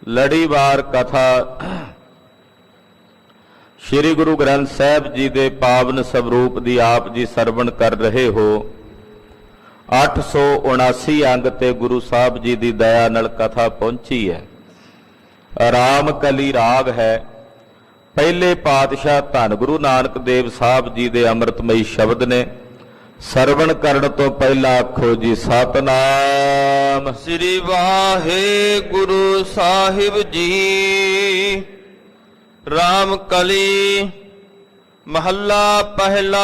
ਲੜੀਵਾਰ ਕਥਾ श्री गुरु ग्रंथ साहिब जी के पावन स्वरूप की आप जी सरवण कर रहे हो। 879 अंग ते गुरु साहब जी की दया नाल कथा पहुंची है। राम कली राग है। पहले पातशाह धन गुरु नानक देव साहब जी के अमृतमयी शब्द ने। सरवण करन तो पहला आखो जी सतनाम श्री वाहे गुरु साहिब जी। राम कली महला पहला।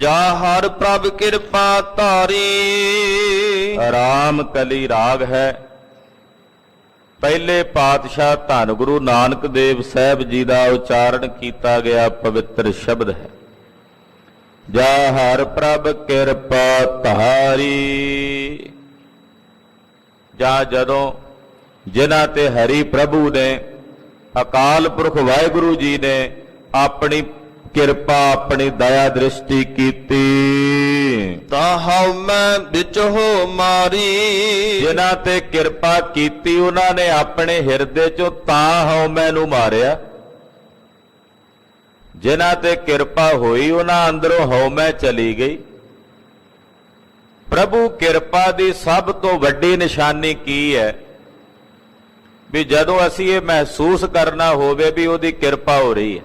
जा हर प्रभ कृपा धारी। राम कली राग है। पहले पातशाह धन गुरु नानक देव साहब जी का उच्चारण किया गया पवित्र शब्द है। जा हर प्रभ कृपा धारी। जा जदों जिन्हां ते हरि प्रभु ने अकाल पुरख वाहिगुरु जी ने अपनी किरपा अपनी दया दृष्टि कीती। ताहु मैं विच हो मारी। जिन्हां ते किरपा कीती उन्हां ने अपने हिरदे चों ताहु मैनू मारिया। जिन्हां ते किरपा होई उन्हां अंदरों हौमै चली गई। प्रभु किरपा दी सब तो वड्डी निशानी की है भी जदों असीं ये महसूस करना होवे भी उहदी किरपा हो रही है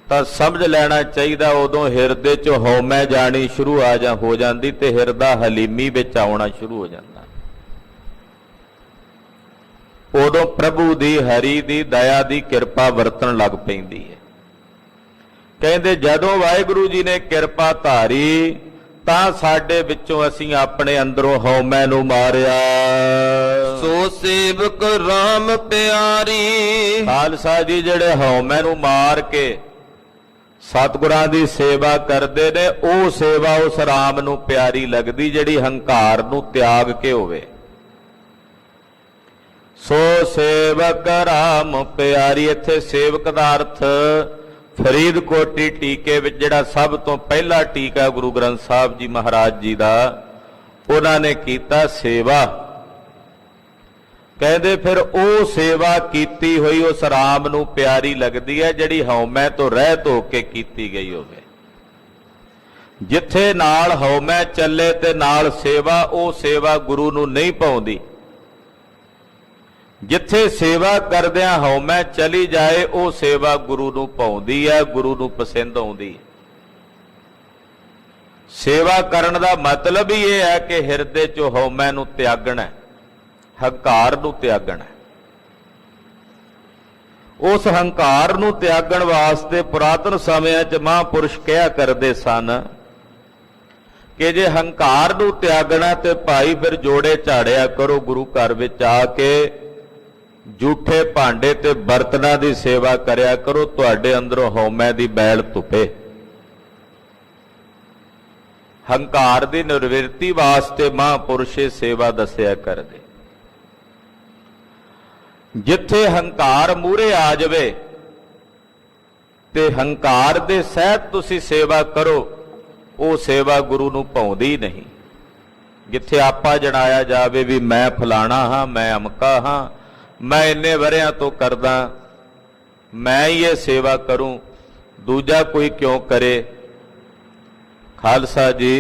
तो समझ लेना चाहिए। उदों हिरदे चों हौमै जानी शुरू हो जाती ते हिरदा हलीमी विच आउणा शुरू हो जाता। उदों प्रभु दी हरि दी दया दी किरपा वरतन लग पैंदी है। कहंदे जदों वाहिगुरु जी ने किरपा धारी तां साडे विचों असीं अपने अंदरों हौमै नूं मारिया। सो सेवक राम प्यारी। खालसा जी जिहड़े हौमै नूं मार के सतगुरां दी सेवा करदे ने ਉਹ सेवा उस राम नूं प्यारी लगदी जिहड़ी हंकार नूं त्याग के होवे। सो सेवक राम प्यारी। इत्थे सेवक दा अर्थ फरीदकोटी टीके विच जिहड़ा सब तो पहला टीका गुरु ग्रंथ साहब जी महाराज जी का उन्होंने कीता सेवा। कहते फिर वो सेवा कीती हुई उस राम नूं प्यारी लगदी है जिहड़ी हौमै तो रहत हो के कीती गई होवे। जिथे नाल हौमै चले ते नाल सेवा वो सेवा गुरु नूं नहीं पाउंदी। जिथे सेवा करदियां हौमै चली जाए वो सेवा गुरु नूं पाउंदी है, गुरु नूं पसंद आउंदी है। सेवा करन दा मतलब ही यह है कि हिरदे चों हौमै नूं त्यागना है, हंकार नूं त्यागना है। उस हंकार नूं त्यागण वास्ते पुरातन समयां च महापुरुष कहा करदे सन कि जे हंकार नूं त्यागना ते भाई फिर जोड़े झाड़िया करो गुरु घर विच आके झूठे भांडे ते बर्तनां दी सेवा करया करो, तुहाडे अंदरों हौमै दी बैल धुपे। हंकार दी निवृत्ति वास्ते महापुरुष सेवा दस्या करदे। जिथे हंकार मूहरे आ जावे ते हंकार दे सहत तुसी सेवा करो वो सेवा गुरु नूं पाउंदी नहीं। जिथे आपा जणाया जावे भी मैं फलाना हाँ, मैं अमका हाँ, मैं इन्ने वरियां तो करदा, मैं ही ये सेवा करूं, दूजा कोई क्यों करे। खालसा जी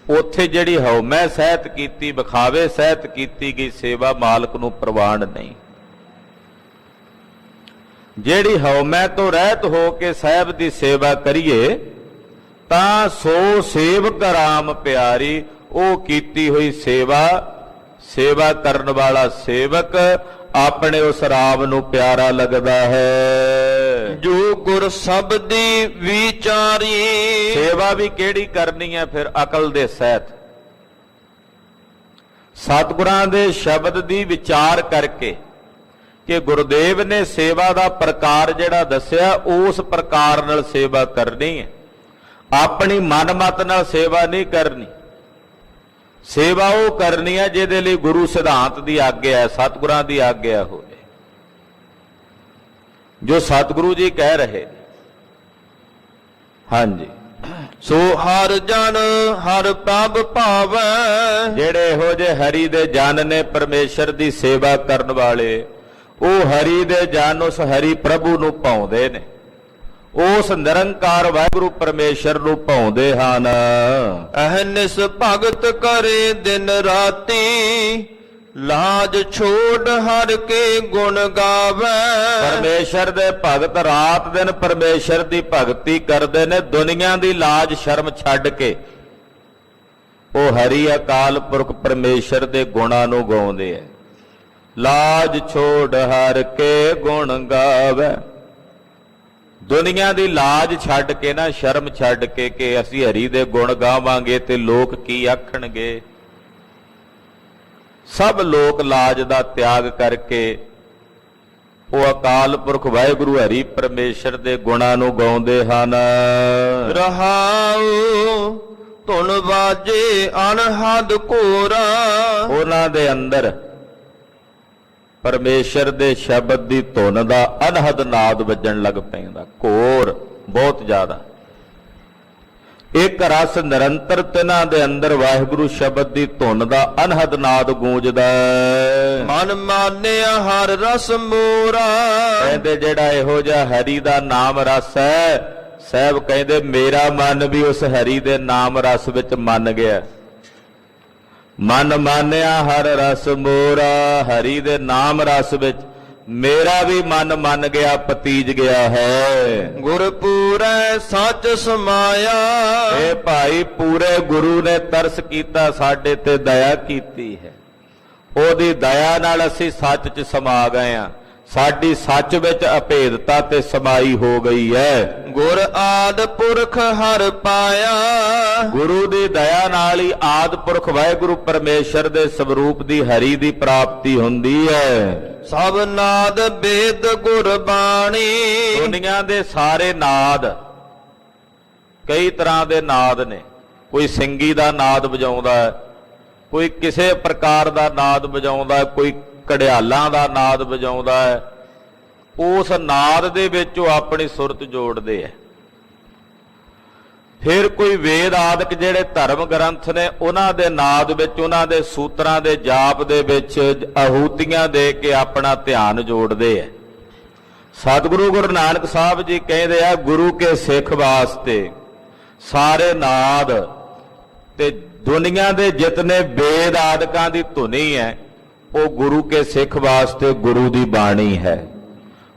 उत्थे जिहड़ी हौमै सहत कीती, विखावे सहत कीती गई सेवा मालक नूं प्रवान नहीं। जिहड़ी हौमै तो रहत हो के साहिब दी सेवा करिए तां सो सेवक राम प्यारी। वो कीती हुई सेवा, सेवा करन वाला सेवक अपने उस राम नूं प्यारा लगदा है। जो गुर शब्दी विचारी। सेवा भी केड़ी करनी है फिर अकल दे सहित, सतगुरां दे शब्द दी विचार करके कि गुरुदेव ने सेवा दा प्रकार जिहड़ा दस्या उस प्रकार नाल सेवा करनी है। अपनी मनमत नाल सेवा नहीं करनी। सेवा वो करनी है जिहदे लई गुरु सिद्धांत की आग्या है, सतगुरां की आग्या होवे, जो सतगुरु जी कह रहे। हाँ जी। ਸੋ ਹਰ ਜਨ ਹਰ ਪ੍ਰਭ ਭਾਵੈ। ਜਿਹੜੇ ਇਹੋ ਜੇ ਹਰੀ ਦੇ ਜਨ ਨੇ ਪਰਮੇਸ਼ਰ ਦੀ ਸੇਵਾ ਕਰਨ ਵਾਲੇ, ਉਹ ਹਰੀ ਦੇ ਜਨ ਉਸ ਹਰੀ ਪ੍ਰਭੂ ਨੂੰ ਭਾਉਂਦੇ ਨੇ, ਉਸ ਨਿਰੰਕਾਰ ਵਾਹਿਗੁਰੂ ਪਰਮੇਸ਼ਰ ਨੂੰ ਭਾਉਂਦੇ ਹਨ। ਅਹਨਿਸ ਭਗਤ ਕਰੇ ਦਿਨ ਰਾਤੀ, ਲਾਜ ਛੋੜ ਹਰ ਕੇ ਗੁਣ ਗਾਵੈ। ਪਰਮੇਸ਼ਰ ਦੇ ਭਗਤ ਰਾਤ ਦਿਨ ਪਰਮੇਸ਼ਰ ਦੀ ਭਗਤੀ ਕਰਦੇ ਨੇ, ਦੁਨੀਆ ਦੀ ਲਾਜ ਸ਼ਰਮ ਛੱਡ ਕੇ ਉਹ ਹਰੀ ਅਕਾਲ ਪੁਰਖ ਪਰਮੇਸ਼ਰ ਦੇ ਗੁਣਾਂ ਨੂੰ ਗਾਉਂਦੇ ਐ। ਲਾਜ ਛੋੜ ਹਰ ਕੇ ਗੁਣ ਗਾਵੈ। ਦੁਨੀਆ ਦੀ ਲਾਜ ਛੱਡ ਕੇ ਨਾ, ਸ਼ਰਮ ਛੱਡ ਕੇ ਕਿ ਅਸੀਂ ਹਰੀ ਦੇ ਗੁਣ ਗਾਵਾਂਗੇ ਤੇ ਲੋਕ ਕੀ ਆਖਣਗੇ। ਸਭ ਲੋਕ ਲਾਜ ਦਾ ਤਿਆਗ ਕਰਕੇ ਉਹ ਅਕਾਲ ਪੁਰਖ ਵਾਹਿਗੁਰੂ ਹਰੀ ਪਰਮੇਸ਼ਰ ਦੇ ਗੁਣਾਂ ਨੂੰ ਗਾਉਂਦੇ ਹਨ। ਰਹਾਉ ਧੁਨ ਵਾਜੇ ਅਨਹਦ ਘੋਰਾ। ਉਹਨਾਂ ਦੇ ਅੰਦਰ ਪਰਮੇਸ਼ਰ ਦੇ ਸ਼ਬਦ ਦੀ ਧੁਨ ਦਾ ਅਨਹਦ ਨਾਦ ਵੱਜਣ ਲੱਗ ਪੈਂਦਾ, ਘੋਰ ਬਹੁਤ ਜ਼ਿਆਦਾ। ਇੱਕ ਰਸ ਨਿਰੰਤਰ ਤਿਨਾਂ ਦੇ ਅੰਦਰ ਵਾਹਿਗੁਰੂ ਸ਼ਬਦ ਦੀ ਧੁਨ ਦਾ ਅਨਹਦ ਨਾਦ ਗੂੰਜਦਾ। ਮਨ ਮਾਨਿਆ ਹਰ ਰਸ ਮੋਰਾ। ਕਹਿੰਦੇ ਜਿਹੜਾ ਇਹੋ ਜਿਹਾ ਹਰੀ ਦਾ ਨਾਮ ਰਸ ਹੈ, ਸਾਹਿਬ ਕਹਿੰਦੇ ਮੇਰਾ ਮਨ ਵੀ ਉਸ ਹਰੀ ਦੇ ਨਾਮ ਰਸ ਵਿੱਚ ਮੰਨ ਗਿਆ। ਮਨ ਮਾਨਿਆ ਹਰ ਰਸ ਮੋਰਾ, ਹਰੀ ਦੇ ਨਾਮ ਰਸ ਵਿੱਚ ਮੇਰਾ ਵੀ ਮਨ ਮੰਨ ਗਿਆ, ਪਤੀਜ ਗਿਆ ਹੈ। ਗੁਰ ਪੂਰੈ ਸੱਚ ਸਮਾਇਆ। ਇਹ ਭਾਈ ਪੂਰੇ ਗੁਰੂ ਨੇ ਤਰਸ ਕੀਤਾ, ਸਾਡੇ ਤੇ ਦਇਆ ਕੀਤੀ ਹੈ। ਉਹਦੀ ਦਇਆ ਨਾਲ ਅਸੀਂ ਸੱਚ 'ਚ ਸਮਾ ਗਏ ਆ। ਸਾਡੀ ਸੱਚ ਵਿੱਚ ਅਭੇਦਤਾ ਤੇ ਸਮਾਈ ਹੋ ਗਈ ਹੈ। ਗੁਰ ਆਦ ਪੁਰਖ ਹਰ ਪਾਇਆ। ਗੁਰੂ ਦੀ ਦਇਆ ਨਾਲ ਹੀ ਆਦ ਪੁਰਖ ਵਾਹਿਗੁਰੂ ਪਰਮੇਸ਼ਰ ਦੇ ਸਵਰੂਪ ਦੀ ਹਰੀ ਦੀ ਪ੍ਰਾਪਤੀ ਹੁੰਦੀ ਹੈ। ਸਭ ਨਾਦ ਵੇਦ ਗੁਰ ਬਾਣੀ। ਦੁਨੀਆ ਦੇ ਸਾਰੇ ਨਾਦ, ਕਈ ਤਰ੍ਹਾਂ ਦੇ ਨਾਦ ਨੇ। ਕੋਈ ਸਿੰਗੀ ਦਾ ਨਾਦ ਵਜਾਉਂਦਾ ਹੈ, ਕੋਈ ਕਿਸੇ ਪ੍ਰਕਾਰ ਦਾ ਨਾਦ ਵਜਾਉਂਦਾ ਹੈ, ਕੋਈ ਘੜਿਆਲਾਂ ਦਾ ਨਾਦ ਵਜਾਉਂਦਾ ਹੈ। ਉਸ ਨਾਦ ਦੇ ਵਿੱਚ ਉਹ ਆਪਣੀ ਸੁਰਤ ਜੋੜਦੇ ਹੈ। ਫਿਰ ਕੋਈ ਵੇਦ ਆਦਿਕ ਜਿਹੜੇ ਧਰਮ ਗ੍ਰੰਥ ਨੇ, ਉਹਨਾਂ ਦੇ ਨਾਦ ਵਿੱਚ, ਉਹਨਾਂ ਦੇ ਸੂਤਰਾਂ ਦੇ ਜਾਪ ਦੇ ਵਿੱਚ ਆਹੂਤੀਆਂ ਦੇ ਕੇ ਆਪਣਾ ਧਿਆਨ ਜੋੜਦੇ ਹੈ। ਸਤਿਗੁਰੂ ਗੁਰੂ ਨਾਨਕ ਸਾਹਿਬ ਜੀ ਕਹਿੰਦੇ ਆ, ਗੁਰੂ ਕੇ ਸਿੱਖ ਵਾਸਤੇ ਸਾਰੇ ਨਾਦ ਤੇ ਦੁਨੀਆ ਦੇ ਜਿਤਨੇ ਵੇਦ ਆਦਿਕਾਂ ਦੀ ਧੁਨੀ ਹੈ, ਉਹ ਗੁਰੂ ਕੇ ਸਿੱਖ ਵਾਸਤੇ ਗੁਰੂ ਦੀ ਬਾਣੀ ਹੈ।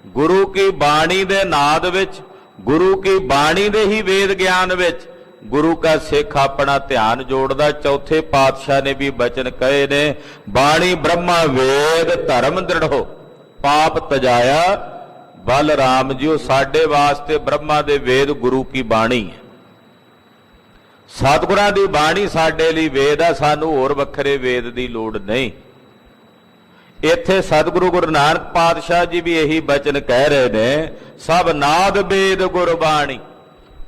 ਗੁਰੂ ਕੀ ਬਾਣੀ ਦੇ ਨਾਦ ਵਿੱਚ, ਗੁਰੂ ਕੀ ਬਾਣੀ ਦੇ ਹੀ ਵੇਦ ਗਿਆਨ ਵਿੱਚ ਗੁਰੂ ਕਾ ਸਿੱਖ ਆਪਣਾ ਧਿਆਨ ਜੋੜਦਾ। ਚੌਥੇ ਪਾਤਸ਼ਾਹ ਨੇ ਵੀ ਬਚਨ ਕਹੇ ਨੇ, ਬਾਣੀ ਬ੍ਰਹਮਾ ਵੇਦ ਧਰਮ ਦ੍ਰਿੜੋ ਪਾਪ ਤਜਾਇਆ। ਬਲ ਰਾਮ ਜੀਓ, ਸਾਡੇ ਵਾਸਤੇ ਬ੍ਰਹਮਾ ਦੇ ਵੇਦ ਗੁਰੂ ਕੀ ਬਾਣੀ ਹੈ। ਸਤਿਗੁਰਾਂ ਦੀ ਬਾਣੀ ਸਾਡੇ ਲਈ ਵੇਦ ਹੈ, ਸਾਨੂੰ ਹੋਰ ਵੱਖਰੇ ਵੇਦ ਦੀ ਲੋੜ ਨਹੀਂ। ਇੱਥੇ ਸਤਿਗੁਰੂ ਗੁਰੂ ਨਾਨਕ ਪਾਤਸ਼ਾਹ ਜੀ ਵੀ ਇਹੀ ਬਚਨ ਕਹਿ ਰਹੇ ਨੇ, ਸਭ ਨਾਦ ਵੇਦ ਗੁਰਬਾਣੀ।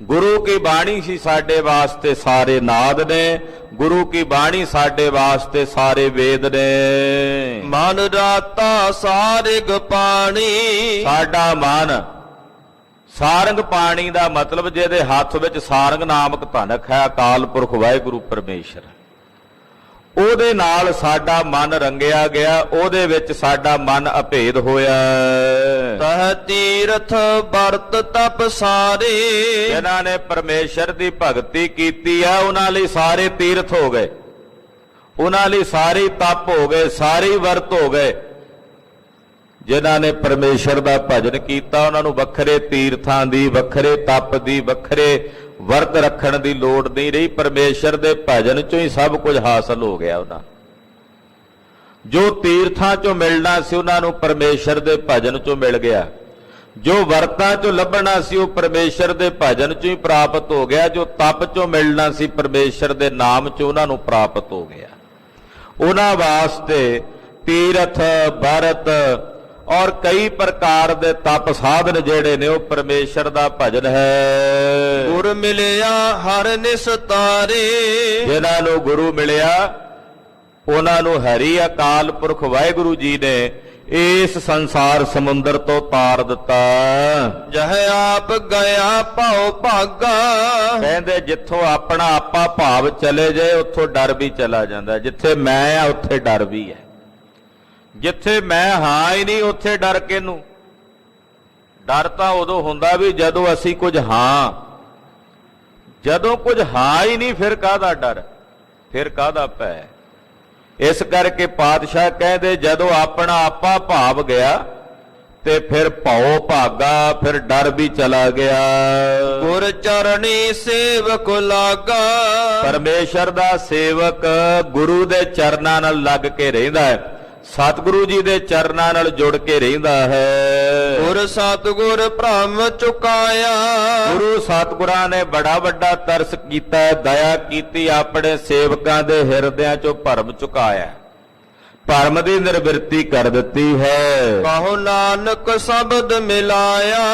ਗੁਰੂ ਕੀ ਬਾਣੀ ਸੀ ਸਾਡੇ ਵਾਸਤੇ ਸਾਰੇ ਨਾਦ ਨੇ, ਗੁਰੂ ਕੀ ਬਾਣੀ ਸਾਡੇ ਵਾਸਤੇ ਸਾਰੇ ਵੇਦ ਨੇ। ਮਨ ਰਾਤਾ ਸਾਰਿਗ ਪਾਣੀ। ਸਾਡਾ ਮਨ ਸਾਰੰਗ ਪਾਣੀ ਦਾ ਮਤਲਬ ਜਿਹਦੇ ਹੱਥ ਵਿੱਚ ਸਾਰੰਗ ਨਾਮਕ ਧਨਕ ਹੈ, ਅਕਾਲ ਪੁਰਖ ਵਾਹਿਗੁਰੂ ਪਰਮੇਸ਼ਰ, ਉਹਦੇ ਨਾਲ ਸਾਡਾ ਮਨ ਰੰਗਿਆ ਗਿਆ, ਉਹਦੇ ਵਿੱਚ ਸਾਡਾ ਮਨ ਅਭੇਦ ਹੋਇਆ। ਤਹ ਤੀਰਥ ਵਰਤ ਤਪ ਸਾਰੇ। ਜਿਨ੍ਹਾਂ ਨੇ ਪਰਮੇਸ਼ਰ ਦੀ ਭਗਤੀ ਕੀਤੀ ਆ, ਉਹਨਾਂ ਲਈ ਸਾਰੇ ਤੀਰਥ ਹੋ ਗਏ, ਉਹਨਾਂ ਲਈ ਸਾਰੇ ਤਪ ਹੋ ਗਏ, ਸਾਰੇ ਵਰਤ ਹੋ ਗਏ। ਜਿਨ੍ਹਾਂ ਨੇ ਪਰਮੇਸ਼ਰ ਦਾ ਭਜਨ ਕੀਤਾ, ਉਹਨਾਂ ਨੂੰ ਵੱਖਰੇ ਤੀਰਥਾਂ ਦੀ, ਵੱਖਰੇ ਤਪ ਦੀ, ਵੱਖਰੇ ਵਰਤ ਰੱਖਣ ਦੀ ਲੋੜ ਨਹੀਂ ਰਹੀ। ਪਰਮੇਸ਼ਰ ਦੇ ਭਜਨ ਚੋਂ ਹੀ ਸਭ ਕੁਝ ਹਾਸਲ ਹੋ ਗਿਆ। ਉਹਨਾਂ ਜੋ ਤੀਰਥਾਂ ਚੋਂ ਮਿਲਣਾ ਸੀ, ਉਹਨਾਂ ਨੂੰ ਪਰਮੇਸ਼ਰ ਦੇ ਭਜਨ ਚੋਂ ਮਿਲ ਗਿਆ। ਜੋ ਵਰਤਾਂ ਚੋਂ ਲੱਭਣਾ ਸੀ, ਉਹ ਪਰਮੇਸ਼ਰ ਦੇ ਭਜਨ ਚੋਂ ਹੀ ਪ੍ਰਾਪਤ ਹੋ ਗਿਆ। ਜੋ ਤਪ ਚੋਂ ਮਿਲਣਾ ਸੀ, ਪਰਮੇਸ਼ਰ ਦੇ ਨਾਮ ਚੋਂ ਉਹਨਾਂ ਨੂੰ ਪ੍ਰਾਪਤ ਹੋ ਗਿਆ। ਉਹਨਾਂ ਵਾਸਤੇ ਤੀਰਥ, ਵਰਤ ਔਰ ਕਈ ਪ੍ਰਕਾਰ ਦੇ ਤਪ ਸਾਧਨ ਜਿਹੜੇ ਨੇ, ਉਹ ਪਰਮੇਸ਼ਰ ਦਾ ਭਜਨ ਹੈ। ਗੁਰ ਮਿਲਿਆ ਹਰ ਨਿਸਤਾਰੇ। ਜਿਨ੍ਹਾਂ ਨੂੰ ਗੁਰੂ ਮਿਲਿਆ, ਉਹਨਾਂ ਨੂੰ ਹਰੀ ਅਕਾਲ ਪੁਰਖ ਵਾਹਿਗੁਰੂ ਜੀ ਨੇ ਇਸ ਸੰਸਾਰ ਸਮੁੰਦਰ ਤੋਂ ਤਾਰ ਦਿੱਤਾ। ਜਹ ਆਪ ਗਿਆ ਭਾਉ ਭਾਗਾ। ਕਹਿੰਦੇ ਜਿੱਥੋਂ ਆਪਣਾ ਆਪਾ ਭਾਵ ਚਲੇ ਜਾਏ ਉੱਥੋਂ ਡਰ ਵੀ ਚਲਾ ਜਾਂਦਾ। ਜਿੱਥੇ ਮੈਂ ਆ ਉੱਥੇ ਡਰ ਵੀ ਹੈ। ਜਿੱਥੇ ਮੈਂ ਹਾਂ ਹੀ ਨਹੀਂ ਉੱਥੇ ਡਰ ਕਿਹਨੂੰ? ਡਰ ਤਾਂ ਉਦੋਂ ਹੁੰਦਾ ਵੀ ਜਦੋਂ ਅਸੀਂ ਕੁਝ ਹਾਂ। ਜਦੋਂ ਕੁਝ ਹਾਂ ਹੀ ਨਹੀਂ ਫਿਰ ਕਾਹਦਾ ਡਰ, ਫਿਰ ਕਾਹਦਾ ਭੈ। ਇਸ ਕਰਕੇ ਪਾਤਸ਼ਾਹ ਕਹਿੰਦੇ ਜਦੋਂ ਆਪਣਾ ਆਪਾ ਭਾਵ ਗਿਆ ਤੇ ਫਿਰ ਭਉ ਭਾਗਾ, ਫਿਰ ਡਰ ਵੀ ਚਲਾ ਗਿਆ। ਗੁਰ ਚਰਣੀ ਸੇਵਕ ਲਾਗਾ। ਪਰਮੇਸ਼ਰ ਦਾ ਸੇਵਕ ਗੁਰੂ ਦੇ ਚਰਨਾਂ ਨਾਲ ਲੱਗ ਕੇ ਰਹਿੰਦਾ ਹੈ, ਸਤਿਗੁਰੂ ਜੀ ਦੇ ਚਰਨਾਂ ਨਾਲ ਜੁੜ ਕੇ ਰਹਿੰਦਾ ਹੈ। ਗੁਰ ਸਤਿਗੁਰ ਭ੍ਰਮ ਚੁਕਾਇਆ। ਗੁਰੂ ਸਤਿਗੁਰਾਂ ਨੇ ਬੜਾ ਵੱਡਾ ਤਰਸ ਕੀਤਾ, ਦਇਆ ਕੀਤੀ, ਆਪਣੇ ਸੇਵਕਾਂ ਦੇ ਹਿਰਦਿਆਂ ਚੋਂ ਭਰਮ ਚੁਕਾਇਆ, ਭਰਮ ਦੀ ਨਿਰਵਿਰਤੀ ਕਰ ਦਿੱਤੀ ਹੈ। ਕਹੋ ਨਾਨਕ ਸ਼ਬਦ ਮਿਲਾਇਆ।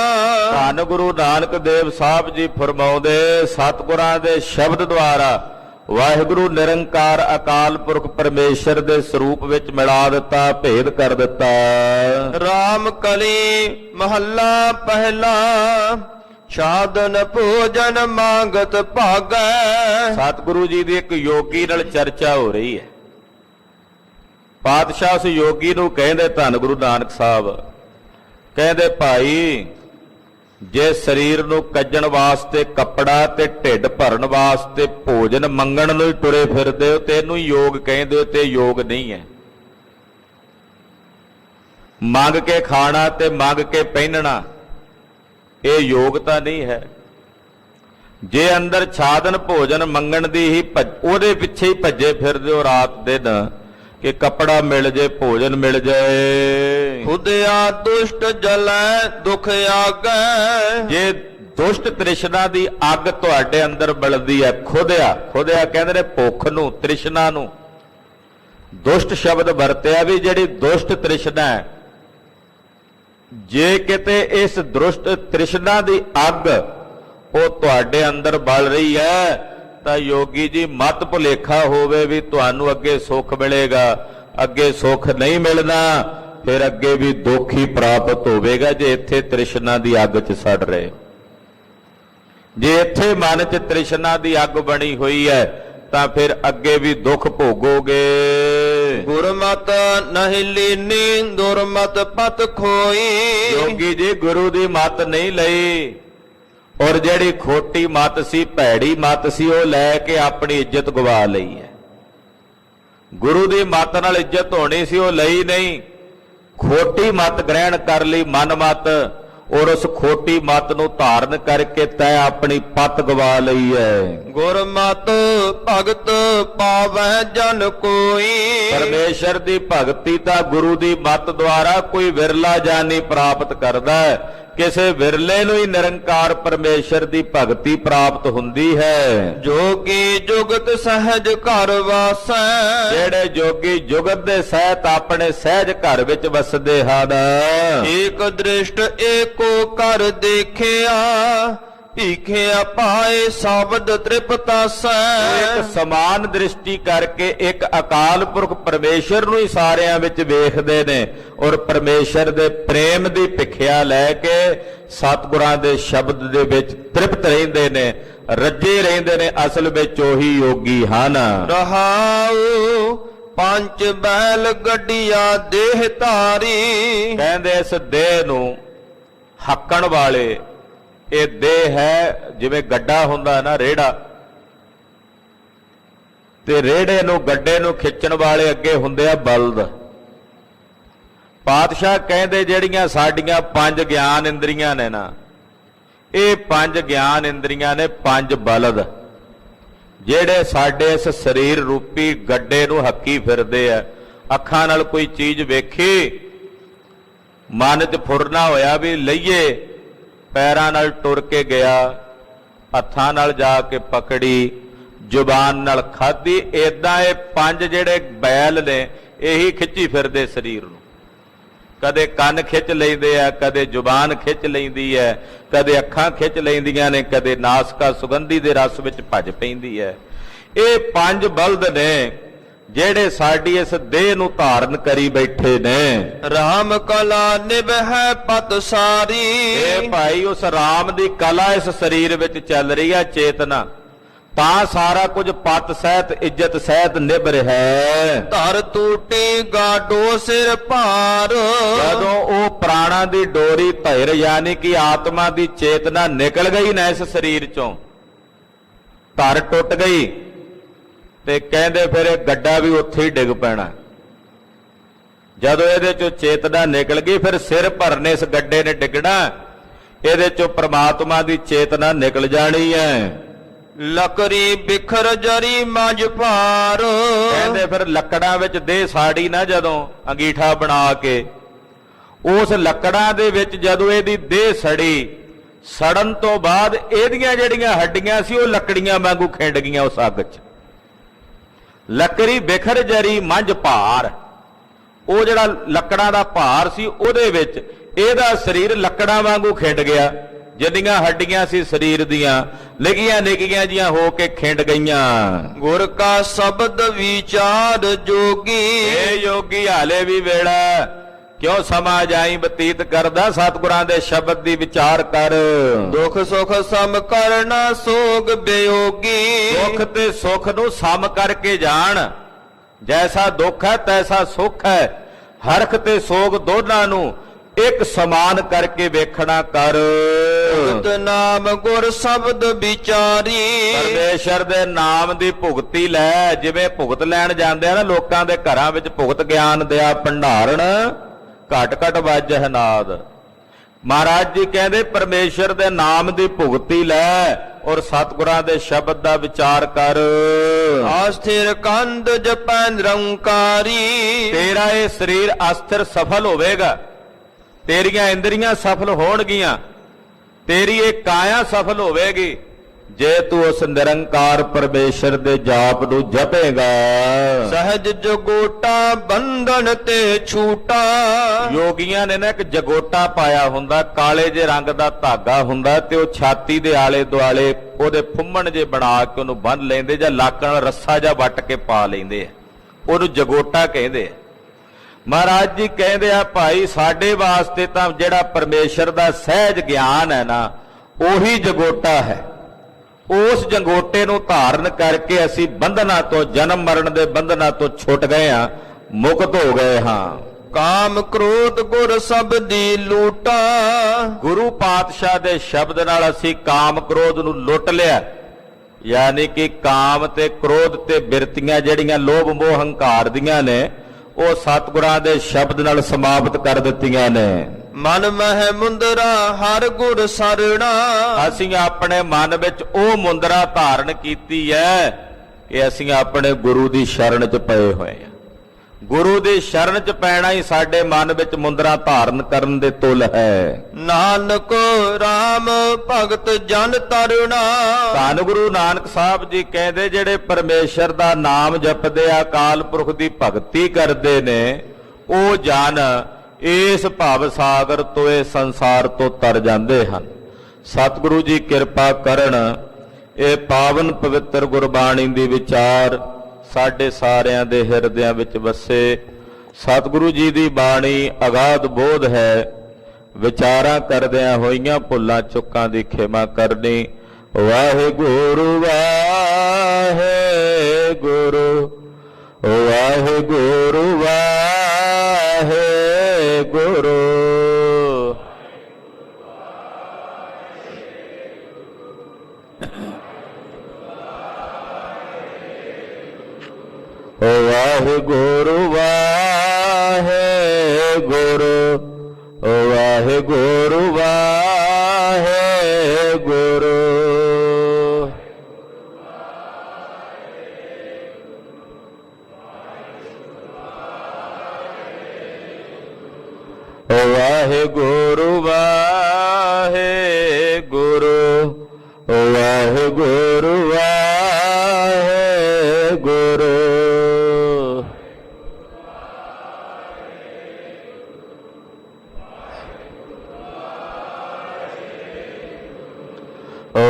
ਧੰਨ ਗੁਰੂ ਨਾਨਕ ਦੇਵ ਸਾਹਿਬ ਜੀ ਫਰਮਾਉਂਦੇ ਸਤਿਗੁਰਾਂ ਦੇ ਸ਼ਬਦ ਦੁਆਰਾ ਵਾਹਿਗੁਰੂ ਨਿਰੰਕਾਰ ਅਕਾਲ ਪੁਰਖ ਪਰਮੇਸ਼ਰ ਦੇ ਸਰੂਪ ਵਿੱਚ ਮਿਲਾ ਦਿੱਤਾ, ਭੇਦ ਕਰ ਦਿੱਤਾ। ਰਾਮ ਕਲੀ ਮਹੱਲਾ ਪਹਿਲਾ। ਸਾਧਨ ਭੋਜਨ ਮੰਗਤ ਭਾਗੈ। ਸਤਿਗੁਰੂ ਜੀ ਦੀ ਇੱਕ ਯੋਗੀ ਨਾਲ ਚਰਚਾ ਹੋ ਰਹੀ ਹੈ। ਪਾਤਸ਼ਾਹ ਉਸ ਯੋਗੀ ਨੂੰ ਕਹਿੰਦੇ ਧੰਨ ਗੁਰੂ ਨਾਨਕ ਸਾਹਿਬ, ਕਹਿੰਦੇ ਭਾਈ ਜੇ ਸਰੀਰ ਨੂੰ ਕੱਜਣ ਵਾਸਤੇ ਕੱਪੜਾ ਤੇ ਢਿੱਡ ਭਰਨ ਵਾਸਤੇ ਭੋਜਨ ਮੰਗਣ ਨੂੰ ਹੀ ਤੁਰੇ ਫਿਰਦੇ ਹੋ, ਤੈਨੂੰ ਯੋਗ ਕਹਿੰਦੇ ਹੋ, ਤੇ ਯੋਗ ਨਹੀਂ ਹੈ। ਮੰਗ ਕੇ ਖਾਣਾ ਤੇ ਮੰਗ ਕੇ ਪਹਿਨਣਾ ਇਹ ਯੋਗਤਾ ਨਹੀਂ ਹੈ। ਜੇ ਅੰਦਰ ਛਾਦਨ ਭੋਜਨ ਮੰਗਣ ਦੀ ਹੀ ਉਹਦੇ ਪਿੱਛੇ ਹੀ ਭੱਜੇ ਫਿਰਦੇ ਹੋ ਰਾਤ ਦਿਨ ਕਿ ਕੱਪੜਾ ਮਿਲ ਜੇ, ਭੋਜਨ ਮਿਲ ਜਾਏ। ਖੁਦਿਆ ਦੁਸ਼ਟ ਜਲੈ ਦੁਖ ਆਗੈ। ਜੇ ਦੁਸ਼ਟ ਤ੍ਰਿਸ਼ਨਾ ਦੀ ਅੱਗ ਤੁਹਾਡੇ ਅੰਦਰ ਬਲਦੀ ਹੈ, ਖੁਦਿਆ ਕਹਿੰਦੇ ਨੇ ਭੁੱਖ ਨੂੰ, ਤ੍ਰਿਸ਼ਨਾ ਨੂੰ। ਦੁਸ਼ਟ ਸ਼ਬਦ ਵਰਤਿਆ ਵੀ ਜਿਹੜੀ ਦੁਸ਼ਟ ਤ੍ਰਿਸ਼ਨਾ ਹੈ, ਜੇ ਕਿਤੇ ਇਸ ਦੁਸ਼ਟ ਤ੍ਰਿਸ਼ਨਾ ਦੀ ਅੱਗ ਉਹ ਤੁਹਾਡੇ ਅੰਦਰ ਬਲ ਰਹੀ ਹੈ ਤਾਂ ਯੋਗੀ ਜੀ ਮਤ ਭੁਲੇਖਾ ਹੋਵੇ ਵੀ ਤੁਹਾਨੂੰ ਅੱਗੇ ਸੁੱਖ ਮਿਲੇਗਾ। ਅੱਗੇ ਸੁੱਖ ਨਹੀਂ ਮਿਲਣਾ, ਫਿਰ ਅੱਗੇ ਵੀ ਦੁੱਖ ਹੀ ਪ੍ਰਾਪਤ ਹੋਵੇਗਾ। ਜੇ ਇੱਥੇ ਤ੍ਰਿਸ਼ਨਾ ਦੀ ਅੱਗ 'ਚ ਸੜ ਰਹੇ, ਜੇ ਇੱਥੇ ਮਨ 'ਚ ਤ੍ਰਿਸ਼ਨਾ ਦੀ ਅੱਗ ਬਣੀ ਹੋਈ ਹੈ ਤਾਂ ਫਿਰ ਅੱਗੇ ਵੀ ਦੁੱਖ ਭੋਗੋਗੇ। ਗੁਰਮਤਿ ਨਹੀਂ ਲੀਨੀ ਦੁਰਮਤਿ ਪਤ ਖੋਈ। ਯੋਗੀ ਜੀ ਗੁਰੂ ਦੀ ਮੱਤ ਨਹੀਂ ਲਈ, ਔਰ ਜਿਹੜੀ ਖੋਟੀ ਮੱਤ ਸੀ, ਭੈੜੀ ਮੱਤ ਸੀ, ਉਹ ਲੈ ਕੇ ਆਪਣੀ ਇੱਜ਼ਤ ਗਵਾ ਲਈ ਹੈ। ਗੁਰੂ ਦੀ ਮੱਤ ਨਾਲ ਇੱਜ਼ਤ ਹੋਣੀ ਸੀ, ਉਹ ਲਈ ਨਹੀਂ। ਖੋਟੀ ਮੱਤ ਗ੍ਰਹਿਣ ਕਰ ਲਈ, ਮਨ ਮੱਤ, ਔਰ ਉਸ ਖੋਟੀ ਮੱਤ ਨੂੰ ਧਾਰਨ ਕਰਕੇ ਤੈਂ ਆਪਣੀ ਪੱਤ ਗਵਾ ਲਈ ਹੈ। ਗੁਰਮਤਿ ਭਗਤ ਪਾਵੈ ਜਨ ਕੋਈ। ਪਰਮੇਸ਼ਰ ਦੀ ਭਗਤੀ ਤਾਂ ਗੁਰੂ ਦੀ ਮੱਤ ਦੁਆਰਾ ਕੋਈ ਵਿਰਲਾ ਜਾਨੀ ਪ੍ਰਾਪਤ ਕਰਦਾ ਹੈ। ਕਿਸੇ ਵਿਰਲੇ ਨੂੰ ਹੀ ਨਿਰੰਕਾਰ ਪਰਮੇਸ਼ਰ ਦੀ ਭਗਤੀ ਪ੍ਰਾਪਤ ਹੁੰਦੀ ਹੈ। ਜੋਗੀ ਜੁਗਤ ਸਹਿਜ ਘਰ ਵਾਸੈ। ਜਿਹੜੇ ਜੋਗੀ ਜੁਗਤ ਦੇ ਸਹਿਤ ਆਪਣੇ ਸਹਿਜ ਘਰ ਵਿੱਚ ਵਸਦੇ ਹਨ। ਏਕ ਦ੍ਰਿਸ਼ਟ ਏਕੋ ਕਰ ਦੇਖਿਆ। ਭੀਖਿਆ ਪਾਏ ਸ਼ਬਦ ਤ੍ਰਿਪਤਾਸੈ। ਇੱਕ ਸਮਾਨ ਦ੍ਰਿਸ਼ਟੀ ਕਰਕੇ ਇੱਕ ਅਕਾਲ ਪੁਰਖ ਪਰਮੇਸ਼ਰ ਨੂੰ ਹੀ ਸਾਰਿਆਂ ਵਿੱਚ ਵੇਖਦੇ ਨੇ, ਔਰ ਪਰਮੇਸ਼ਰ ਦੇ ਪ੍ਰੇਮ ਦੀ ਭਿਖਿਆ ਲੈ ਕੇ ਸਤਿਗੁਰਾਂ ਦੇ ਸ਼ਬਦ ਦੇ ਵਿੱਚ ਤ੍ਰਿਪਤ ਰਹਿੰਦੇ ਨੇ, ਰੱਜੇ ਰਹਿੰਦੇ ਨੇ। ਅਸਲ ਵਿੱਚ ਉਹੀ ਯੋਗੀ ਹਨ। ਰਹਾਉ ਪੰਜ ਬੈਲ ਗੱਡੀਆਂ ਦੇਹ ਧਾਰੀ। ਕਹਿੰਦੇ ਇਸ ਦੇਹ ਨੂੰ ਹੱਕਣ ਵਾਲੇ, ਇਹ ਦੇਹ ਹੈ ਜਿਵੇਂ ਗੱਡਾ ਹੁੰਦਾ ਨਾ, ਰੇੜਾ, ਤੇ ਰੇੜੇ ਨੂੰ ਗੱਡੇ ਨੂੰ ਖਿੱਚਣ ਵਾਲੇ ਅੱਗੇ ਹੁੰਦੇ ਆ ਬਲਦ। ਪਾਤਸ਼ਾਹ ਕਹਿੰਦੇ ਜਿਹੜੀਆਂ ਸਾਡੀਆਂ ਪੰਜ ਗਿਆਨ ਇੰਦਰੀਆਂ ਨੇ ਨਾ, ਇਹ ਪੰਜ ਗਿਆਨ ਇੰਦਰੀਆਂ ਨੇ ਪੰਜ ਬਲਦ, ਜਿਹੜੇ ਸਾਡੇ ਇਸ ਸਰੀਰ ਰੂਪੀ ਗੱਡੇ ਨੂੰ ਹੱਕੀ ਫਿਰਦੇ ਆ। ਅੱਖਾਂ ਨਾਲ ਕੋਈ ਚੀਜ਼ ਵੇਖੀ, ਮਨ 'ਚ ਫੁਰਨਾ ਹੋਇਆ ਵੀ ਲਈਏ, ਪੈਰਾਂ ਨਾਲ ਟੁਰ ਕੇ ਗਿਆ, ਹੱਥਾਂ ਨਾਲ ਜਾ ਕੇ ਪਕੜੀ, ਜ਼ੁਬਾਨ ਨਾਲ ਖਾਧੀ। ਏਦਾਂ ਇਹ ਪੰਜ ਜਿਹੜੇ ਬੈਲ ਨੇ ਇਹੀ ਖਿੱਚੀ ਫਿਰਦੇ ਸਰੀਰ ਨੂੰ। ਕਦੇ ਕੰਨ ਖਿੱਚ ਲੈਂਦੇ ਆ, ਕਦੇ ਜ਼ੁਬਾਨ ਖਿੱਚ ਲੈਂਦੀ ਹੈ, ਕਦੇ ਅੱਖਾਂ ਖਿੱਚ ਲੈਂਦੀਆਂ ਨੇ, ਕਦੇ ਨਾਸਕਾ ਸੁਗੰਧੀ ਦੇ ਰਸ ਵਿੱਚ ਭੱਜ ਪੈਂਦੀ ਹੈ। ਇਹ ਪੰਜ ਬਲਦ ਨੇ ਜਿਹੜੇ ਸਾਡੀ ਇਸ ਦੇਹ ਨੂੰ ਧਾਰਨ ਕਰੀ ਬੈਠੇ ਨੇ। RAM ਕਲਾ ਨਿਭੈ ਪਤ ਸਾਰੀ। ਇਹ ਭਾਈ ਉਸ ਰਾਮ ਦੀ ਕਲਾ ਇਸ ਸਰੀਰ ਵਿੱਚ ਚੱਲ ਰਹੀ ਹੈ, ਚੇਤਨਾ, ਤਾਂ ਸਾਰਾ ਕੁਝ ਪਤ ਸਹਿਤ ਇੱਜ਼ਤ ਸਹਿਤ ਨਿਭ ਰਿਹਾ ਹੈ। ਧਰ ਟੂਟੀ ਗਾਡੋ ਸਿਰ ਭਾਰ। ਜਦੋਂ ਉਹ ਪ੍ਰਾਣਾਂ ਦੀ ਡੋਰੀ ਧਿਰ ਯਾਨੀ ਕਿ ਆਤਮਾ ਦੀ ਚੇਤਨਾ ਨਿਕਲ ਗਈ ਨਾ ਇਸ ਸਰੀਰ ਚੋਂ, ਧਰ ਟੁੱਟ ਗਈ, ਤੇ ਕਹਿੰਦੇ ਫਿਰ ਇਹ ਗੱਡਾ ਵੀ ਉੱਥੇ ਹੀ ਡਿੱਗ ਪੈਣਾ। ਜਦੋਂ ਇਹਦੇ ਚੋਂ ਚੇਤਨਾ ਨਿਕਲ ਗਈ ਫਿਰ ਸਿਰ ਭਰਨੇ ਇਸ ਗੱਡੇ ਨੇ ਡਿੱਗਣਾ, ਇਹਦੇ ਚੋਂ ਪ੍ਰਮਾਤਮਾ ਦੀ ਚੇਤਨਾ ਨਿਕਲ ਜਾਣੀ ਹੈ। ਲਕਰੀ ਬਿਖਰ ਜਰੀ ਮਝ ਭਾਰ। ਕਹਿੰਦੇ ਫਿਰ ਲੱਕੜਾਂ ਵਿੱਚ ਦੇਹ ਸਾੜੀ ਨਾ ਜਦੋਂ ਅੰਗੀਠਾ ਬਣਾ ਕੇ, ਉਸ ਲੱਕੜਾਂ ਦੇ ਵਿੱਚ ਜਦੋਂ ਇਹਦੀ ਦੇਹ ਸੜੀ, ਸੜਨ ਤੋਂ ਬਾਅਦ ਇਹਦੀਆਂ ਜਿਹੜੀਆਂ ਹੱਡੀਆਂ ਸੀ ਉਹ ਲੱਕੜੀਆਂ ਵਾਂਗੂ ਖਿੰਡ ਗਈਆਂ ਉਸ ਅੱਗ 'ਚ। ਲੱਕੜੀ ਬਿਖਰ ਜਰੀ ਮਝ ਭਾਰ, ਉਹ ਜਿਹੜਾ ਲੱਕੜਾਂ ਦਾ ਭਾਰ ਸੀ ਉਹਦੇ ਵਿੱਚ ਇਹਦਾ ਸਰੀਰ ਲੱਕੜਾਂ ਵਾਂਗੂ ਖਿੰਡ ਗਿਆ। ਜਿੰਨੀਆਂ ਹੱਡੀਆਂ ਸੀ ਸਰੀਰ ਦੀਆਂ ਨਿੱਕੀਆਂ ਨਿੱਕੀਆਂ ਜੀਆਂ ਹੋ ਕੇ ਖਿੰਡ ਗਈਆਂ। ਗੁਰ ਕਾ ਸ਼ਬਦ ਵਿਚਾਰ ਜੋਗੀ। ਇਹ ਯੋਗੀ ਹਾਲੇ ਵੀ ਵੇਲਾ ਕਿਉਂ ਸਮਾਂ ਜਾਈ ਬਤੀਤ ਕਰਦਾ, ਸਤਿਗੁਰਾਂ ਦੇ ਸ਼ਬਦ ਦੀ ਵਿਚਾਰ ਕਰ। ਦੁਖ ਸੁਖ ਸਮ ਕਰਨਾ ਸੋਗ ਬਿਯੋਗੀ। ਦੁੱਖ ਤੇ ਸੁੱਖ ਨੂੰ ਸਮ ਕਰਕੇ ਜਾਣ, ਜੈਸਾ ਦੁੱਖ ਹੈ ਤੈਸਾ ਸੁੱਖ ਹੈ। ਹਰਖ ਤੇ ਸੋਗ ਦੋਨਾਂ ਨੂੰ ਇੱਕ ਸਮਾਨ ਕਰਕੇ ਵੇਖਣਾ ਕਰ। ਭਗਤ ਨਾਮ ਗੁਰ ਸ਼ਬਦ ਵਿਚਾਰੀ। ਪਰਮੇਸ਼ਰ ਦੇ ਨਾਮ ਦੀ ਭੁਗਤੀ ਲੈ, ਜਿਵੇਂ ਭੁਗਤ ਲੈਣ ਜਾਂਦੇ ਆ ਨਾ ਲੋਕਾਂ ਦੇ ਘਰਾਂ ਵਿੱਚ, ਭੁਗਤ ਗਿਆਨ ਦਿਆ ਭੰਡਾਰਨ ਘਟ ਘਟ ਵਾਜਹਿ ਨਾਦ। ਮਹਾਰਾਜ ਜੀ ਕਹਿੰਦੇ ਪਰਮੇਸ਼ਰ ਦੇ ਨਾਮ ਦੀ ਭੁਗਤੀ ਲੈ ਔਰ ਸਤਿਗੁਰਾਂ ਦੇ ਸ਼ਬਦ ਦਾ ਵਿਚਾਰ ਕਰ। ਆਸਥਿਰ ਕੰਧ ਜਪੈ ਨਿਰੰਕਾਰੀ। ਤੇਰਾ ਇਹ ਸਰੀਰ ਅਸਥਿਰ ਸਫਲ ਹੋਵੇਗਾ, ਤੇਰੀਆਂ ਇੰਦਰੀਆਂ ਸਫਲ ਹੋਣਗੀਆਂ, ਤੇਰੀ ਇਹ ਕਾਇਆ ਸਫਲ ਹੋਵੇਗੀ ਜੇ ਤੂੰ ਉਸ ਨਿਰੰਕਾਰ ਪਰਮੇਸ਼ਰ ਦੇ ਜਾਪ ਨੂੰ ਜਪੇਗਾ। ਸਹਿਜ ਜਗੋਟਾ ਬੰਧਨ ਤੇ ਛੂਟਾ। ਯੋਗੀਆਂ ਨੇ ਨਾ ਇੱਕ ਜਗੋਟਾ ਪਾਇਆ ਹੁੰਦਾ, ਕਾਲੇ ਜੇ ਰੰਗ ਦਾ ਧਾਗਾ ਹੁੰਦਾ, ਤੇ ਉਹ ਛਾਤੀ ਦੇ ਆਲੇ ਦੁਆਲੇ ਉਹਦੇ ਫੁੰਮਣ ਜੇ ਬਣਾ ਕੇ ਉਹਨੂੰ ਬੰਨ੍ਹ ਲੈਂਦੇ, ਜਾਂ ਲੱਕ ਨਾਲ ਰੱਸਾ ਜਾਂ ਵੱਟ ਕੇ ਪਾ ਲੈਂਦੇ ਆ, ਉਹਨੂੰ ਜਗੋਟਾ ਕਹਿੰਦੇ ਆ। ਮਹਾਰਾਜ ਜੀ ਕਹਿੰਦੇ ਆ ਭਾਈ ਸਾਡੇ ਵਾਸਤੇ ਤਾਂ ਜਿਹੜਾ ਪਰਮੇਸ਼ਰ ਦਾ ਸਹਿਜ ਗਿਆਨ ਹੈ ਨਾ, ਉਹੀ ਜਗੋਟਾ ਹੈ। ਉਸ ਜੰਗੋਟੇ ਨੂੰ ਧਾਰਨ ਕਰਕੇ ਅਸੀਂ ਬੰਧਨਾਂ ਤੋਂ, ਜਨਮ ਮਰਨ ਦੇ ਬੰਧਨਾਂ ਤੋਂ ਛੁੱਟ ਗਏ ਹਾਂ, ਮੁਕਤ ਹੋ ਗਏ ਹਾਂ। ਕਾਮ ਕ੍ਰੋਧ ਗੁਰ ਸਬਦੀ ਲੂਟਾ। ਗੁਰੂ ਪਾਤਸ਼ਾਹ ਦੇ ਸ਼ਬਦ ਨਾਲ ਅਸੀਂ ਕਾਮ ਕ੍ਰੋਧ ਨੂੰ ਲੁੱਟ ਲਿਆ, ਯਾਨੀ ਕਿ ਕਾਮ ਤੇ ਕ੍ਰੋਧ ਤੇ ਬਿਰਤੀਆਂ ਜਿਹੜੀਆਂ ਲੋਭ ਮੋਹ ਹੰਕਾਰ ਦੀਆਂ ਨੇ, ਉਹ ਸਤਿਗੁਰਾਂ ਦੇ ਸ਼ਬਦ ਨਾਲ ਸਮਾਪਤ ਕਰ ਦਿੱਤੀਆਂ ਨੇ। ਮਨ ਮਹਿ ਮੁੰਦਰਾ ਹਰ ਗੁਰ ਸਰਣਾ। ਅਸੀਂ ਆਪਣੇ ਮਨ ਵਿੱਚ ਉਹ ਮੁੰਦਰਾ ਧਾਰਨ ਕੀਤੀ ਹੈ ਕਿ ਅਸੀਂ ਆਪਣੇ ਗੁਰੂ ਦੀ ਸ਼ਰਨ 'ਚ ਪਏ ਹੋਏ ਹਾਂ। ਗੁਰੂ ਦੀ ਸ਼ਰਨ 'ਚ ਪੈਣਾ ਹੀ ਸਾਡੇ ਮਨ ਵਿੱਚ ਮੁੰਦਰਾ ਧਾਰਨ ਕਰਨ ਦੇ ਤੁਲ ਹੈ। ਨਾਨਕ ਰਾਮ ਭਗਤ ਜਨ ਤਰੁਣਾ। ਧੰਨ ਗੁਰੂ ਨਾਨਕ ਸਾਹਿਬ ਜੀ ਕਹਿੰਦੇ ਜਿਹੜੇ ਪਰਮੇਸ਼ਰ ਦਾ ਨਾਮ ਜਪਦੇ ਆ, ਅਕਾਲ ਪੁਰਖ ਦੀ ਭਗਤੀ ਕਰਦੇ ਨੇ, ਉਹ ਜਨ ਇਸ ਭਵ ਸਾਗਰ ਤੋਂ, ਇਹ ਸੰਸਾਰ ਤੋਂ ਤਰ ਜਾਂਦੇ ਹਨ। ਸਤਿਗੁਰੂ ਜੀ ਕਿਰਪਾ ਕਰਨ, ਇਹ ਪਾਵਨ ਪਵਿੱਤਰ ਗੁਰਬਾਣੀ ਦੀ ਵਿਚਾਰ ਸਾਡੇ ਸਾਰਿਆਂ ਦੇ ਹਿਰਦਿਆਂ ਵਿੱਚ ਵਸੇ। ਸਤਿਗੁਰੂ ਜੀ ਦੀ ਬਾਣੀ ਅਗਾਧ ਬੋਧ ਹੈ, ਵਿਚਾਰਾਂ ਕਰਦਿਆਂ ਹੋਈਆਂ ਭੁੱਲਾਂ ਚੁੱਕਾਂ ਦੀ ਖਿਮਾ ਕਰਨੀ। ਵਾਹਿਗੁਰੂ ਵਾਹਿਗੁਰੂ ਵਾਹਿਗੁਰੂ ਵਾਹਿਗੁਰੂ। ਵਾਹਿਗੁਰੂ ਵਾਹਿਗੁਰੂ ਵਾਹਿਗੁਰੂ ਵਾਹਿਗੁਰੂ। ਵਾਹਿਗੁਰੂ ਵਾਹਿਗੁਰੂ ਵਾਹਿਗੁਰੂ ਵਾਹਿਗੁਰੂ।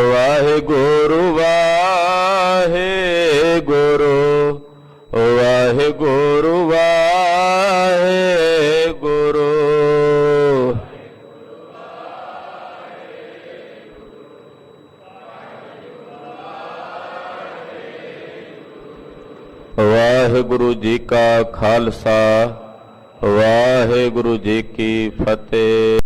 ਵਾਹਿਗੁਰੂ ਵਾਹਿਗੁਰੂ ਵਾਹਿਗੁਰੂ ਵਾਹਿਗੁਰੂ ਵਾਹਿਗੁਰੂ। ਵਾਹਿਗੁਰੂ ਜੀ ਕਾ ਖਾਲਸਾ ਵਾਹਿਗੁਰੂ ਜੀ ਕੀ ਫਤਿਹ।